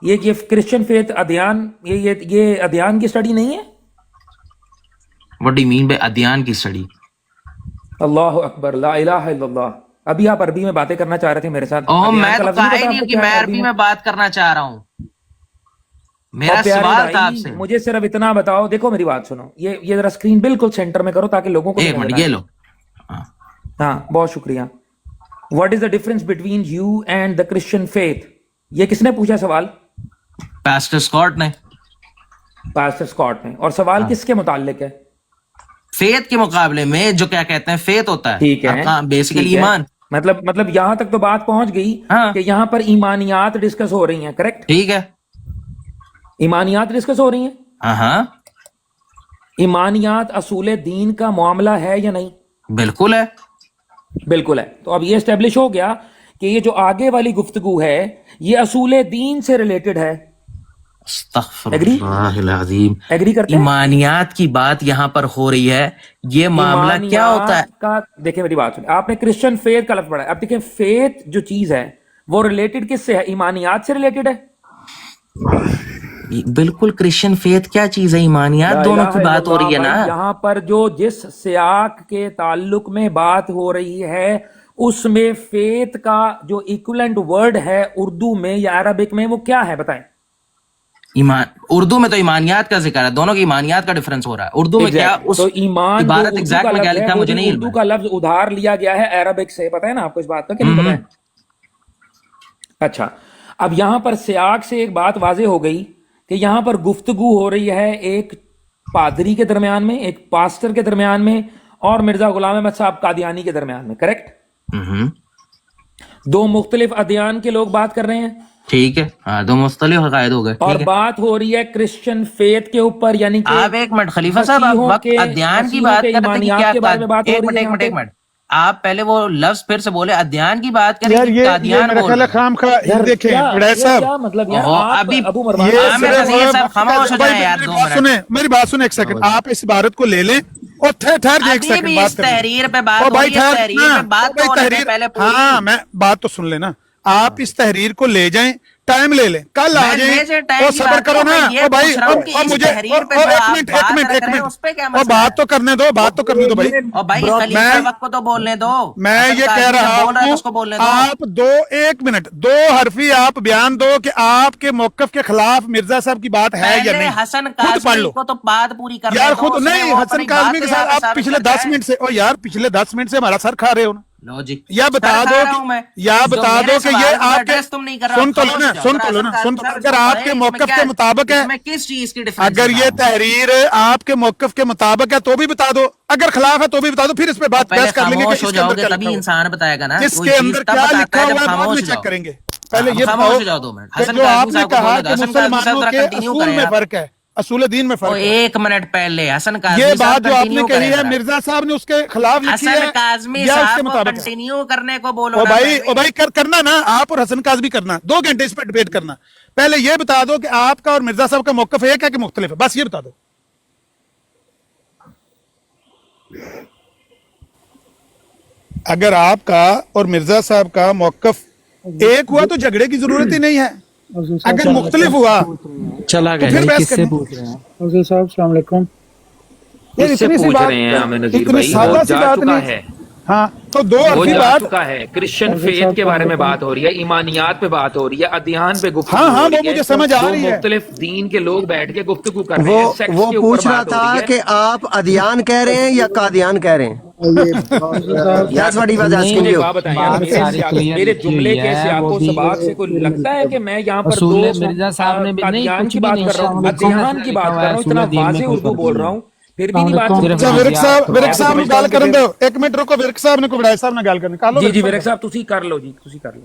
یہ کرسچن فیتھ ادیان، یہ ادیان کی اسٹڈی نہیں ہے. What do you mean by ادیان کی اسٹڈی؟ اللہ اکبر، لا الہ الا اللہ. ابھی آپ عربی میں باتیں کرنا چاہ رہے تھے میرے ساتھ. میں تو کہا ہی نہیں کہ میں عربی میں بات کرنا چاہ رہا ہوں. میرا سوال تھا آپ سے. مجھے صرف اتنا بتاؤ، دیکھو میری بات سنو، یہ ذرا اسکرین بالکل سینٹر میں کرو تاکہ لوگوں کو ایک منٹ یہ لو. ہاں بہت شکریہ. What is the difference between you and the Christian faith? یہ کس نے پوچھا سوال؟ پاسٹر اسکاٹ نے. پاسٹر اسکاٹ نے. اور سوال کس کے متعلق ہے؟ فیتھ کے مقابلے میں جو کیا کہتے ہیں فیتھ ہوتا ہے. ٹھیک ہے، بیسیکلی ایمان. مطلب یہاں تک تو بات پہنچ گئی کہ یہاں پر ایمانیات ڈسکس ہو رہی ہیں، کریکٹ؟ ٹھیک ہے، ایمانیات ڈسکس ہو رہی ہیں. ہاں، ایمانیات اصول دین کا معاملہ ہے یا نہیں؟ بالکل ہے، بالکل ہے. تو اب یہ اسٹیبلش ہو گیا کہ یہ جو آگے والی گفتگو ہے یہ اصول دین سے ریلیٹڈ ہے. استغفر اللہ العظیم. ایگری کرتے ہیں؟ ایمانیات کی بات یہاں پر ہو رہی ہے. یہ معاملہ کیا ہوتا ہے؟ دیکھیں میری بات سنیں، آپ نے کرسچن فیتھ کا لفظ پڑھا ہے. اب دیکھیں فیتھ جو چیز ہے وہ ریلیٹڈ کس سے ہے؟ ایمانیات سے ریلیٹڈ ہے. بالکل. کرسچن فیتھ کیا چیز ہے؟ ایمانیات دونوں کی بات ہو رہی ہے نا. یہاں پر جو جس سیاق کے تعلق میں بات ہو رہی ہے اس میں فیتھ کا جو ایکولنٹ ورڈ ہے اردو میں یا عربک میں وہ کیا ہے بتائیں؟ اردو میں تو ایمانیات کا ذکر ہے، دونوں کی ایمانیات کا ڈفرنس ہو رہا ہے. اردو میں کیا اس عبارت ایگزیکٹ میں کیا لکھا ہے مجھے نہیں علم ہے. اردو کا لفظ ادھار لیا گیا ہے عربک سے، پتہ ہے نا آپ کو اس بات کا کہ نہیں پتہ ہے؟ اچھا، اب یہاں پر سیاق سے ایک بات واضح ہو گئی کہ یہاں پر گفتگو ہو رہی ہے ایک پادری کے درمیان میں، ایک پاسٹر کے درمیان میں اور مرزا غلام احمد صاحب قادیانی کے درمیان میں، کریکٹ؟ دو مختلف ادیان کے لوگ بات کر رہے ہیں، ٹھیک ہے، ہاں دو مختلف عقائد ہو گئے، اور بات ہو رہی ہے کرسچن فیتھ کے اوپر، یعنی کہ آپ ایک منٹ خلیفہ صاحب، آپ وقت ادیان کی بات کرتے ہیں کہ کیا، ایک منٹ آپ پہلے وہ لفظ پھر سے بولے، ادیان کی بات کریں کہ قادیان بول دیکھیں بڑے صاحب، مطلب ابھی خاموش ہو جائیں یار، 2 منٹ میری بات سنیں ایک سیکنڈ، آپ اس عبارت کو لے لیں اور ٹھہر جائیں ایک ابھی سیکنڈ بھی بات اس تحریر پہ بات ہو رہی ہے، تحریر پہ بات تو ہونے دیں پہلے پوری۔ ہاں میں بات تو سن لینا، آپ اس تحریر کو لے جائیں، ٹائم لے لیں، کل آ جائیں اور صبر کرو نا، اور بھائی اور مجھے اور بات تو کرنے دو، بات تو کرنے دو بھائی، اور بھائی خلیفہ وقت کو تو بولنے دو، میں یہ کہہ رہا ہوں آپ ایک منٹ 2 حرفی آپ بیان دو کہ آپ کے موقف کے خلاف مرزا صاحب کی بات ہے یا نہیں، حسن خود پڑھ لو کو تو بات پوری کر یار، خود نہیں حسن کاظمی کے ساتھ آپ پچھلے 10 منٹ سے، اور یار پچھلے 10 منٹ سے ہمارا سر کھا رہے ہو نا، یا بتا دو کہ یہ آپ کے سن تو لو نا، اگر آپ کے موقف کے مطابق ہے، کس چیز کی اگر یہ تحریر آپ کے موقف کے مطابق ہے تو بھی بتا دو، اگر خلاف ہے تو بھی بتا دو، پھر اس پہ بات بحث کر لیں گے کہ اس کے اندر تبھی انسان بتائے گا نا اس کے اندر کیا لکھا ہوا ہے، بعد میں چیک کریں گے، پہلے یہ بتاؤ کہ جو آپ نے کہا کہ مسلمانوں کے اصول میں فرق ہے، اصول دین میں فرق ہے، ایک منٹ پہلے حسن کاظمی یہ بات جو آپ نے کہی ہے مرزا صاحب نے اس کے خلاف لکھی ہے حسن کاظمی یا اس کے صاحب کو مطابق؟ کنٹینیو کرنے کو بولو او بھائی کرنا نا، آپ اور حسن کاظمی کرنا 2 گھنٹے اس پہ ڈیبیٹ کرنا، پہلے یہ بتا دو کہ آپ کا اور مرزا صاحب کا موقف ایک ہے کہ مختلف ہے، بس یہ بتا دو۔ اگر آپ کا اور مرزا صاحب کا موقف ایک ہوا تو جھگڑے کی ضرورت ہی نہیں ہے، اگر مختلف ہوا چلا تو پھر گیا، بحث کس سے کریں۔ پوچھ رہے ہیں؟ حضرت صاحب السلام علیکم، کس سے پوچھ رہے ہیں ہمیں نذیر بھائی؟ وہ جا چکا ہے، ہاں تو 2 وہ حرفی جا بات، چکا ہے، کرسچن فیتھ کے بارے میں بات ہو رہی ہے، ایمانیات پہ بات ہو رہی ہے، ادیان پہ گفتگو ہاں ہو وہ رہی ہے، مجھے سمجھ آ دو رہی ہے، مختلف دین کے لوگ بیٹھ کے گفتگو کر رہے ہیں، سیکس وہ کے اوپر پوچھ رہا بات ہو تھا رہی ہے۔ کہ آپ ادیان کہہ رہے ہیں یا قادیان کہہ رہے ہیں؟ یار asking مجھے you. بات بتائیں، بات ساری clear میرے لکھی جملے ہوئی کے ہے، سیاق وہ و بھی سباق سے کوئی لگتا ہے کہ میں یہاں پر اصول دو مرزا صاحب نے بھی نہیں، قادیان کچھ کی بھی بات نہیں، کر رہا ہوں، ادیان کی بات کر رہا ہوں، اتنا واضح اردو بول رہا ہوں، پھر بھی نہیں بات السلام اچھا ورک صاحب نے گل کرن دو، 1 منٹ رکو، ورک صاحب نے کوئی بڑا صاحب نے گل کرنی، کر لو جی ورک صاحب تسی کر لو، جی تسی کر لو۔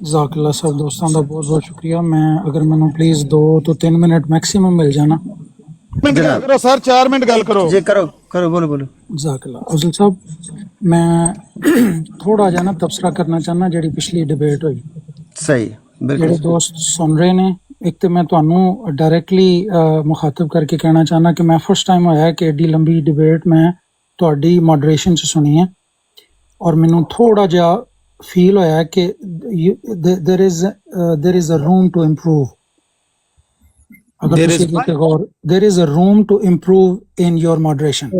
جزاک اللہ صاحب، دوستان کا بہت بہت شکریہ، میں اگر مینوں پلیز 2 تو 3 منٹ میکسیمم مل جانا۔ کرو سر 4 منٹ گل کرو جی کرو بولو۔ جزاک اللہ۔ افضل صاحب میں تھوڑا جا نا تبصرہ کرنا چاہنا جڑی پچھلی ڈیبیٹ ہوئی، صحیح جڑے بالکل دوست سن رہے نے، ایک تو میں تانوں ڈائریکٹلی مخاطب کر کے کہنا چاہنا کہ میں فرسٹ ٹائم ہویا ہے کہ ایڈی لمبی ڈیبیٹ میں تہاڈی ماڈریشن سے سنی ہے، اور مینوں تھوڑا جا فیل ہویا ہے کہ there is a room to improve, اگر تسی کیتے غور، there is a room to improve in your moderation.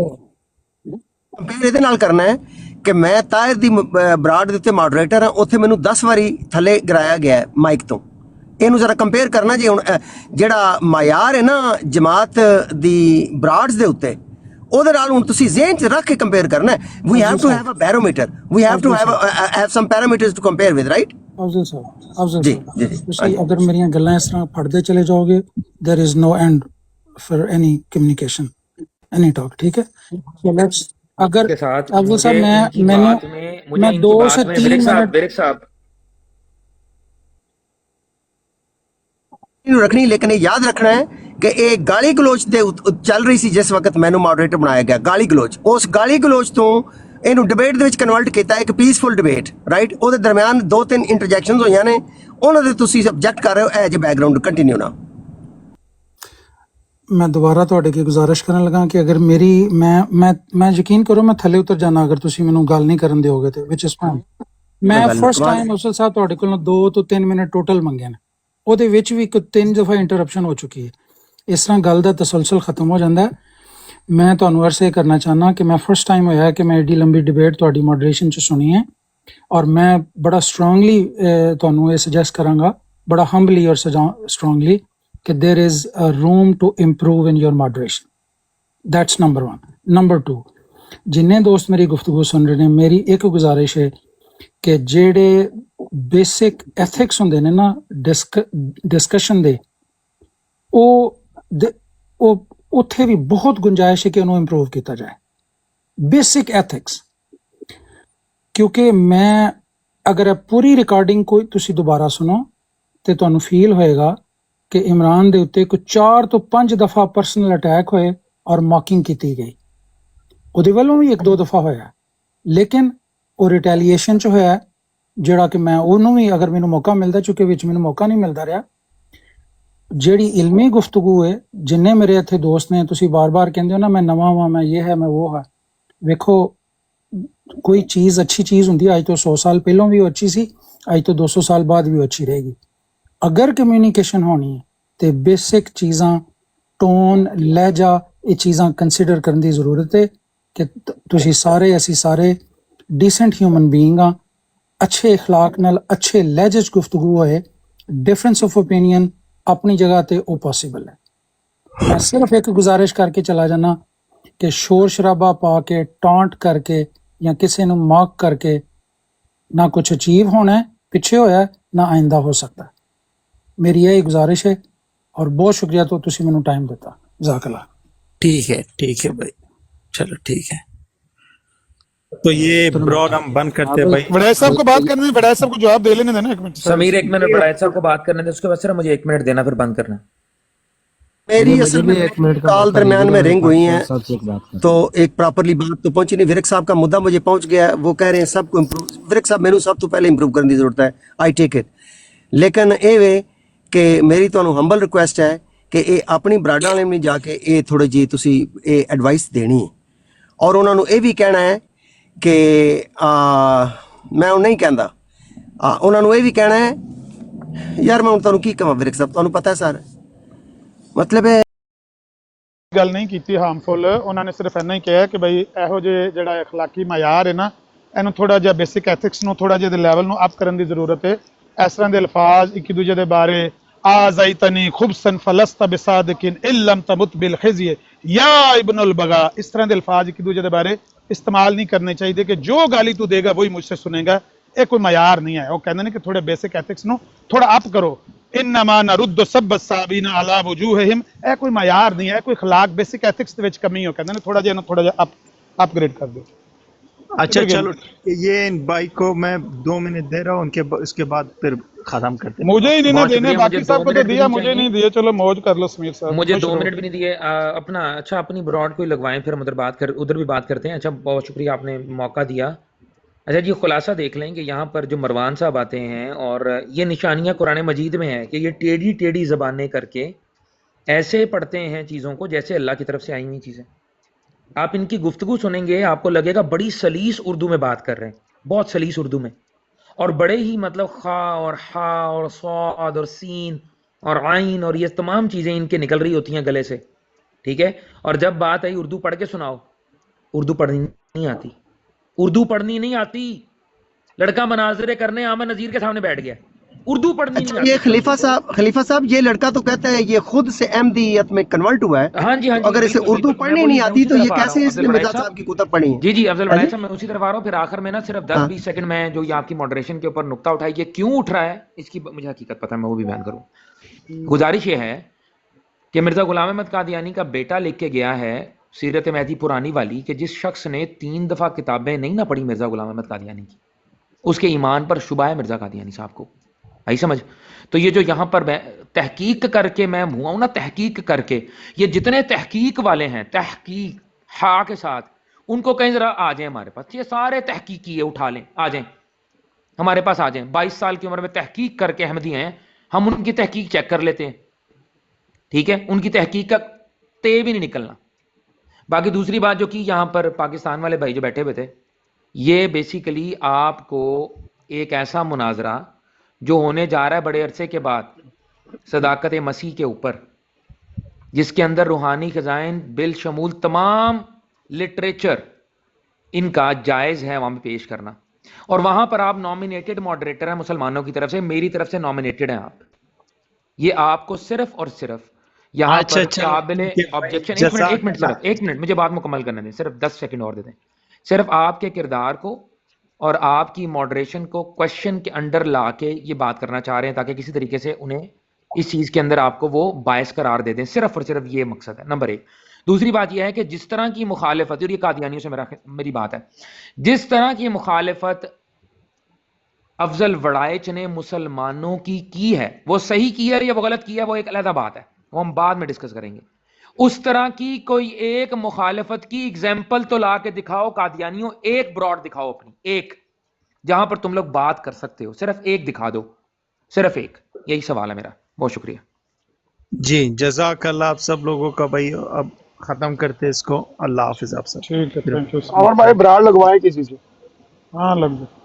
Compare ਇਹਦੇ ਨਾਲ ਕਰਨਾ ਹੈ ਕਿ ਮੈਂ ਤਾਹਿਰ ਦੀ ਬਰਾੜ ਦੇ ਉੱਤੇ ਮੋਡਰੇਟਰ ਹਾਂ, ਉੱਥੇ ਮੈਨੂੰ 10 ਵਾਰੀ ਥੱਲੇ ਗਿਰਾਇਆ ਗਿਆ ਹੈ ਮਾਈਕ ਤੋਂ। ਇਹਨੂੰ ਜ਼ਰਾ ਕੰਪੇਅਰ ਕਰਨਾ ਜੀ। ਹੁਣ ਜਿਹੜਾ ਮਾਇਆਰ ਹੈ ਨਾ ਜਮਾਤ ਦੀ ਬਰਾਡਸ ਦੇ ਉੱਤੇ, ਉਹਦੇ ਨਾਲ ਹੁਣ ਤੁਸੀਂ ਜ਼ਿਹਨ 'ਚ ਰੱਖ ਕੇ ਕੰਪੇਅਰ ਕਰਨਾ ਹੈ। We have to have a barometer, we have to have some parameters to compare with, right? Afzal Sahib تسی اگر میری گلاں اس طرح پڑھتے چلے جاؤ گے، there is no end for any communication, any talk, ٹھیک ہے؟ اگر افضل صاحب میں 2 سے 3 منٹ رکھنی، لیکن یہ یاد رکھنا ہے کہ ایک گالی گلوچ چل رہی سی جس وقت مینوں ماڈریٹر بنایا گیا، گالی گلوچ، اس گالی گلوچ تو ਇਹਨੂੰ ਡਿਬੇਟ ਦੇ ਵਿੱਚ ਕਨਵਰਟ ਕੀਤਾ ਇੱਕ ਪੀਸਫੁਲ ਡਿਬੇਟ, ਰਾਈਟ? ਉਹਦੇ ਦਰਮਿਆਨ 2-3 ਇੰਟਰਜੈਕਸ਼ਨਸ ਹੋਈਆਂ ਨੇ, ਉਹਨਾਂ ਦੇ ਤੁਸੀਂ ਸਬਜੈਕਟ ਕਰ ਰਹੇ ਹੋ ਐਜ ਬੈਕਗਰਾਉਂਡ। ਕੰਟੀਨਿਊ ਨਾ। میں دوبارہ تواڈے کی گزارش کرن لگا کہ اگر میری میں یقین کرو میں تھلے اتر جانا اگر تسی مینوں گل نہیں کرن دیو گے تے، وچ از فائن۔ میں فرسٹ ٹائم افضل صاحب تواڈے کولوں 2 تو 3 منٹ ٹوٹل منگے نے، ਉਹਦੇ ਵਿੱਚ ਵੀ 3 دفعہ انٹرپشن ہو چکی ہے، اس طرح گل دا تسلسل ختم ہو جاندا ہے۔ میں تہانوں عرض یہ کرنا چاہنا کہ میں فرسٹ ٹائم ہویا ہے کہ میں ایڈی لمبی ڈیبیٹ تہاڈی ماڈریشن چ سنی ہے، اور میں بڑا اسٹرانگلی تہانوں یہ سجیسٹ کراں گا، بڑا ہمبلی اور اسٹرانگلی، کہ there is a room to improve in your moderation. That's number 1۔ Number 2، جنہیں دوست میری گفتگو سن رہے ہیں، میری ایک گزارش ہے کہ جڑے بیسک ایتھکس ہوندے نے نا ڈسکشن دے، او اتھے بھی بہت گنجائش ہے کہ انہوں امپروو کیتا جائے۔ ਬੇਸਿਕ ਐਥਿਕਸ, ਕਿਉਂਕਿ ਮੈਂ ਅਗਰ ਇਹ ਪੂਰੀ ਰਿਕਾਰਡਿੰਗ ਕੋਈ ਤੁਸੀਂ ਦੁਬਾਰਾ ਸੁਣੋ ਤੇ ਤੁਹਾਨੂੰ ਫੀਲ ਹੋਏਗਾ ਕਿ ਇਮਰਾਨ ਦੇ ਉੱਤੇ ਕੋਈ 4 ਤੋਂ 5 ਦਫਾ ਪਰਸਨਲ ਅਟੈਕ ਹੋਏ ਔਰ ਮੌਕਿੰਗ ਕੀਤੀ ਗਈ। ਉਹਦੇ ਵੱਲੋਂ ਵੀ 1-2 ਦਫਾ ਹੋਇਆ, ਲੇਕਿਨ ਉਹ ਰਿਟੈਲੀਏਸ਼ਨ ਚ ਹੋਇਆ, ਜਿਹੜਾ ਕਿ ਮੈਂ ਉਹਨੂੰ ਵੀ ਅਗਰ ਮੈਨੂੰ ਮੌਕਾ ਮਿਲਦਾ, ਚੁੱਕੇ ਵਿੱਚ ਮੈਨੂੰ ਮੌਕਾ ਨਹੀਂ ਮਿਲਦਾ ਰਿਹਾ, ਜਿਹੜੀ ਇਲਮੀ ਗੁਫ਼ਤਗੂ ਹੈ, ਜਿੰਨੇ ਮੇਰੇ ਇੱਥੇ ਦੋਸਤ ਨੇ, ਤੁਸੀਂ ਬਾਰ-ਬਾਰ ਕਹਿੰਦੇ ਹੋ ਨਾ ਮੈਂ ਨਵਾਂ ਵਾਂ, ਮੈਂ ਇਹ ਹੈ ਮੈਂ ਉਹ ਹੈ, ਵੇਖੋ ਕੋਈ ਚੀਜ਼ ਅੱਛੀ ਚੀਜ਼ ਹੁੰਦੀ ਹੈ, ਅੱਜ ਤੋਂ 100 ਸਾਲ ਪਹਿਲਾਂ ਵੀ ਉਹ ਅੱਛੀ ਸੀ, ਅੱਜ ਤੋਂ 200 ਸਾਲ ਬਾਅਦ ਵੀ ਉਹ ਅੱਛੀ ਰਹੇਗੀ। ਅਗਰ ਕਮਿਊਨੀਕੇਸ਼ਨ ਹੋਣੀ ਹੈ ਤੇ ਬੇਸਿਕ ਚੀਜ਼ਾਂ, ਟੋਨ, ਲਹਿਜਾ, ਇਹ ਚੀਜ਼ਾਂ ਕੰਸੀਡਰ ਕਰਨ ਦੀ ਜ਼ਰੂਰਤ ਹੈ ਕਿ ਤੁਸੀਂ ਸਾਰੇ, ਅਸੀਂ ਸਾਰੇ ਡੀਸੈਂਟ ਹਿਊਮਨ ਬੀਇੰਗ ਆ, ਅੱਛੇ اخلاق ਨਾਲ ਅੱਛੇ ਲਹਿਜੇ 'ਚ ਗੁਫ਼ਤਗੂ ਹੋਏ। ਡਿਫਰੈਂਸ ਆਫ ਓਪੀਨੀਅਨ ਆਪਣੀ ਜਗ੍ਹਾ ਤੇ ਉਹ ਪੋਸੀਬਲ ਹੈ। ਮੈਂ ਸਿਰਫ ਇੱਕ ਗੁਜ਼ਾਰਿਸ਼ ਕਰਕੇ ਚਲਾ ਜਾਣਾ ਕਿ ਸ਼ੋਰ ਸ਼ਰਾਬਾ ਪਾ ਕੇ, ਟੌਂਟ ਕਰਕੇ ਜਾਂ ਕਿਸੇ ਨੂੰ ਮਾਰਕ ਕਰਕੇ ਨਾ ਕੁਛ ਅਚੀਵ ਹੋਣਾ ਹੈ, ਪਿੱਛੇ ਹੋਇਆ ਨਾ ਆਇੰਦਾ ਹੋ ਸਕਦਾ। ਮੇਰੀ ਇਹ ਗੁਜ਼ਾਰਿਸ਼ ہے اور بہت شکریہ تو تسی مینوں ٹائم دیتا، جزاک اللہ۔ ٹھیک ہے بھائی، چلو ٹھیک ہے، تو یہ براڈ ہم بند کرتے ہیں بھائی۔ وڑائچ صاحب کو بات کرنے دیں، وڑائچ صاحب کو جواب دے لینے دینا 1 منٹ۔ سمیر 1 منٹ بڑائچ صاحب کو بات کرنے دیں، اس کے بعد صرف مجھے 1 منٹ دینا، پھر بند کرنا۔ میری اصل میں کال درمیان میں رنگ ہوئی ہیں تو ایک پراپرلی بات تو پہنچی نہیں۔ ورک صاحب کا مدعا مجھے پہنچ گیا ہے، وہ کہہ رہے ہیں سب کو امپروو، ورک صاحب مینوں سب تو پہلے امپروو کرنے کی ضرورت ہے، آئی ٹیک اٹ۔ لیکن اے وے کہ میری تانوں ہمبل ریکویسٹ ہے کہ اے اپنی براڈاں والے میں جا کے اے تھوڑے جی تسی اے ایڈوائس دینی ہے، اور انہوں نے اے بھی کہنا ہے کہ میں نہیں کہندا، انہوں نے اے بھی کہنا ہے یار میں تانوں کی کہاں ورک صاحب، تانوں پتہ ہے سر، مطلب ہے ਗੱਲ ਨਹੀਂ ਕੀਤੀ ਹਾਰਮਫੁਲ। ਉਹਨਾਂ ਨੇ ਸਿਰਫ ਇੰਨਾ ਹੀ ਕਿਹਾ ਕਿ ਬਈ ਇਹੋ ਜਿਹੇ ਜਿਹੜਾ اخلاقی معیار ਹੈ ਨਾ, ਇਹਨੂੰ ਥੋੜਾ ਜਿਹਾ ਬੇਸਿਕ ਐਥਿਕਸ ਨੂੰ ਥੋੜਾ ਜਿਹਾ ਦੇ ਲੈਵਲ ਨੂੰ ਅਪ ਕਰਨ ਦੀ ਜ਼ਰੂਰਤ ਹੈ। ਇਸ ਤਰ੍ਹਾਂ ਦੇ ਅਲਫਾਜ਼ ਇੱਕ ਦੂਜੇ ਦੇ ਬਾਰੇ ਆਜ਼ਾਈਤਨੀ ਖੁਬਸਨ ਫਲਸਤ ਬਿਸਾਦਕਿਨ ਇਲਮ ਤਮੁਤ ਬਿਲਖਜ਼ੀ ਯਾ ਇਬਨ البغا، ਇਸ ਤਰ੍ਹਾਂ ਦੇ ਅਲਫਾਜ਼ ਇੱਕ ਦੂਜੇ ਦੇ ਬਾਰੇ ਇਸਤੇਮਾਲ ਨਹੀਂ ਕਰਨੇ ਚਾਹੀਦੇ ਕਿ ਜੋ ਗਾਲੀ ਤੂੰ ਦੇਗਾ ਵਹੀ ਮੁਝਸੇ ਸੁਨੇਗਾ। ਇਹ ਕੋਈ معیار ਨਹੀਂ ਹੈ। ਉਹ ਕਹਿੰਦੇ ਨੇ ਕਿ ਥੋੜੇ ਬੇਸਿਕ ਐਥਿਕਸ ਨੂੰ ਥੋੜਾ ਅਪ ਕਰੋ। انما نرد سب الصابین علی وجوہہم، ਇਹ ਕੋਈ معیار نہیں ہے، کوئی اخلاق بیسک ایتھکس ਦੇ ਵਿੱਚ ਕਮੀ ਹੋ، ਕਹਿੰਦੇ ਨੇ ਥੋੜਾ ਜਿਹਾ اپگریڈ کر دو۔ اچھا چلو، یہ ان بھائی کو میں 2 منٹ دے رہا ہوں، اس کے بعد پھر ختم کرتے ہیں۔ مجھے ہی نہیں بہت دینے، شکریہ، باقی مجھے صاحب 2 کو تو منٹ بھی دیا، نہیں مجھے چاہیے۔ نہیں دیے۔ چلو موج کر لو سمیر صاحب، مجھے خوش 2 رہو۔ منٹ بھی نہیں دیے اپنا۔ اچھا اپنی براڈ کوئی لگوائیں، پھر ہم ادھر بھی بات کرتے ہیں۔ اچھا بہت شکریہ، آپ نے موقع دیا۔ اچھا جی، خلاصہ دیکھ لیں کہ یہاں پر جو مروان صاحب آتے ہیں، اور یہ نشانیاں قرآن مجید میں ہیں کہ یہ ٹیڑھی زبانیں کر کے ایسے پڑھتے ہیں چیزوں کو جیسے اللہ کی طرف سے آئی ہوئی چیزیں۔ آپ ان کی گفتگو سنیں گے، آپ کو لگے گا بڑی سلیس اردو میں بات کر رہے ہیں، بہت سلیس اردو میں، اور بڑے ہی مطلب خا اور ہا اور صاد اور سین اور عین اور یہ تمام چیزیں ان کے نکل رہی ہوتی ہیں گلے سے، ٹھیک ہے۔ اور جب بات آئی اردو پڑھ کے سناؤ، اردو پڑھنی نہیں آتی، اردو پڑھنی نہیں آتی۔ لڑکا مناظرے کرنے عامر نذیر کے سامنے بیٹھ گیا، اردو پڑھنی نہیں اچھا آتی۔ یہ خلیفہ صاحب یہ لڑکا تو کہتا ہے یہ خود سے احمدیت میں کنورٹ ہوا ہے، ہاں جی تو اگر اسے اردو پڑھنی نہیں آتی تو یہ کیسے اس نے مرزا صاحب کی کتب پڑھی ہے؟ جی جی افضل بڑائچ صاحب، میں اسی طرف آ رہا ہوں، پھر آخر میں نا صرف 10-20 سیکنڈ میں جو یہ آپ کی ماڈریشن کے اوپر نقطہ اٹھائی، یہ کیوں اٹھ رہا ہے اس کی مجھے حقیقت پتہ ہے، میں وہ بھی بیان کروں۔ گزارش یہ ہے کہ مرزا غلام احمد قادیانی کا بیٹا لکھ کے گیا ہے سیرت مہدی پرانی والی کہ جس شخص نے 3 دفعہ کتابیں نہیں نہ پڑھی مرزا غلام احمد قادیانی کی، اس کے ایمان پر شبہ ہے مرزا قادیانی صاحب کو، آئی سمجھ؟ تو یہ جو یہاں پر تحقیق کر کے میں ہوا ہوں نا، تحقیق کر کے، یہ جتنے تحقیق والے ہیں، تحقیق ہا کے ساتھ، ان کو کہیں ذرا آ جائیں ہمارے پاس، یہ سارے تحقیقی ہے، اٹھا لیں، آ جائیں ہمارے پاس، آ جائیں۔ 22 سال کی عمر میں تحقیق کر کے احمدی ہیں، ہم ان کی تحقیق چیک کر لیتے ہیں، ٹھیک ہے، ان کی تحقیق کا تے بھی نہیں نکلنا۔ باقی دوسری بات جو کی یہاں پر پاکستان والے بھائی جو بیٹھے ہوئے تھے، یہ بیسیکلی آپ کو ایک ایسا مناظرہ جو ہونے جا رہا ہے بڑے عرصے کے بعد صداقت مسیح کے اوپر، جس کے اندر روحانی خزائن بالشمول تمام لٹریچر ان کا جائز ہے وہاں پہ پیش کرنا، اور وہاں پر آپ نامینیٹڈ ماڈریٹر ہیں مسلمانوں کی طرف سے، میری طرف سے نامینیٹڈ ہیں آپ، یہ آپ کو صرف اور صرف یہاں پر قابل آبجیکشن۔ ایک منٹ مجھے بات مکمل کرنے دیں، صرف 10 سیکنڈ اور دے دیں۔ صرف آپ کے کردار کو اور آپ کی ماڈریشن کو کوشچن کے انڈر لا کے یہ بات کرنا چاہ رہے ہیں تاکہ کسی طریقے سے انہیں اس چیز کے اندر آپ کو وہ باعث قرار دے دیں، صرف اور صرف یہ مقصد ہے، نمبر 1۔ دوسری بات یہ ہے کہ جس طرح کی مخالفت، اور یہ قادیانیوں سے میری بات ہے، جس طرح کی مخالفت افضل وڑائچ نے مسلمانوں کی ہے، وہ صحیح کی ہے یا وہ غلط کی ہے، وہ ایک علیحدہ بات ہے، وہ ہم بعد میں ڈسکس کریں گے. اس طرح کی کوئی ایک مخالفت کی اگزامپل تو لا کے دکھاؤ قادیانیوں، ایک براڈ دکھاؤ اپنی، ایک جہاں پر تم لوگ بات کر سکتے ہو، صرف ایک دکھا دو، صرف ایک. یہی سوال ہے میرا. بہت شکریہ. جی جزاک اللہ آپ سب لوگوں کا بھائی. اب ختم کرتے اس کو. اللہ حافظ آپ سب. ٹھیک ہے، تھینک یو. اور بھائی براڈ لگوائے کسی سے. ہاں لگ جائے.